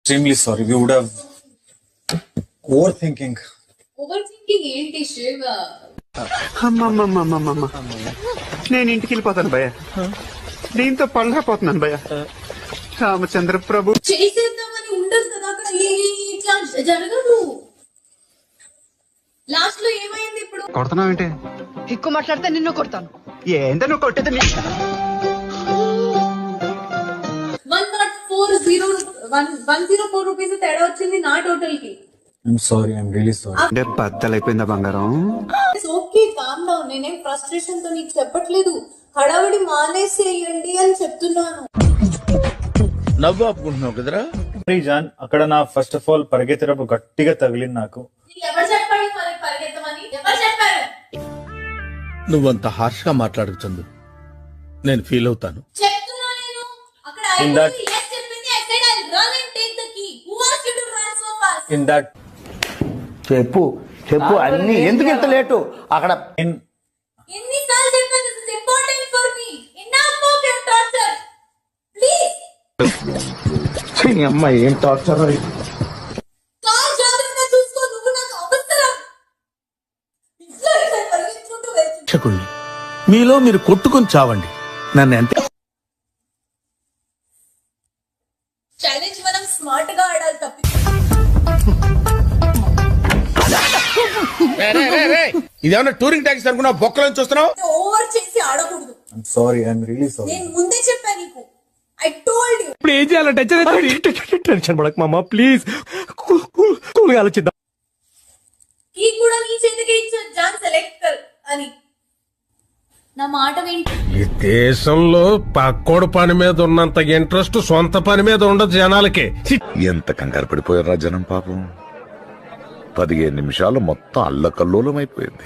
Extremely sorry. We would have overthinking. Over thinking ఏంటి శివ? అమ్మమ్మమ్మమ్మమ్మ నేను ఇంటికి వెళ్ళిపోతాను భయ్య. దీంతో పళ్ళపోతున్నాను భయ్య. రామచంద్ర ప్రభు చేసేద్దామని ఉండదు కదా అక్కడ. ఇట్లా జరగదు. లాస్ట్ లో ఏమైంది ఇప్పుడు? కొడుతున్నావేంటి? ఎక్కువ మాట్లాడితే నిన్ను కొడతాను. ఏందో నువ్వు కొట్టేది 104 రూపీస్ తేడా వచ్చింది నా టోటల్ కి. I'm sorry. I'm really sorry. అంటే బద్దలైపోయిందా బంగారం? Okay, calm down. నేనేం ఫ్రస్ట్రేషన్ తో నీకు చెప్పట్లేదు. హడావిడి మానేసేయండి అని చెప్తున్నాను. నవ్వు ఆపుకుంటున్నావు కదరా. జాన్, అక్కడ నా ఫస్ట్ ఆఫ్ ఆల్ పరిగెత్తేటప్పుడు గట్టిగా తగిలింది నాకు. ఎవరు చెప్పారు మరి పరిగెత్తమని? ఎవరు చెప్పారు? నువ్వంత హార్ష్ గా మాట్లాడకు చందు, నేను ఫీల్ అవుతాను. చెప్తున్నా నేను. అక్కడ In that- yes చెప్పింది. I said I'll run and take the key. Who asked you to run so fast? In that, చెప్పు చెప్పు అన్ని ఎందుకు ఇంత లేటు అక్కడ ఎన్నిసార్లు చెప్పాను? This is important for me. Enough of your torture. Please. అమ్మ ఏం టార్చర్ కాల్ జాగ్రత్తగా చూసుకో. నువ్వు నాకు అవసరం. ఇట్లా పరిగెత్తుకుంటూ వెళ్తుంది. రక్షకుణ్ణి మీలో మీరు కొట్టుకొని చావండి, నన్ను ఎంత ఛాలెంజ్ మనం స్మార్ట్ గా ఆడాలి తప్పి. ఇదేమన్నా టూరింగ్ ట్యాక్సీ అనుకున్నా బొక్కలను చూస్తున్నావు. ఓవర్ చేసి ఆడకూడదు. I'm sorry. I'm really sorry. నేను ముందే చెప్పాను నీకు. I told you. ఇప్పుడు ఏం చేయాలంటే టెన్షన్ పడక మామ ప్లీజ్, కూల్గా ఆలోచిద్దాం. కీ కూడా నీ చేతికి ఇచ్చాను. జాన్ సెలెక్ట్ అని నా మాట వింటూ ఈ దేశంలో పక్కోడు పని మీద ఉన్నంత ఇంట్రెస్ట్ సొంత పని మీద ఉండదు జనాలకి. ఎంత కంగారు పడిపోయారా జనం పాపం. 15 నిమిషాలు మొత్తం అల్లకల్లోలం అయిపోయింది.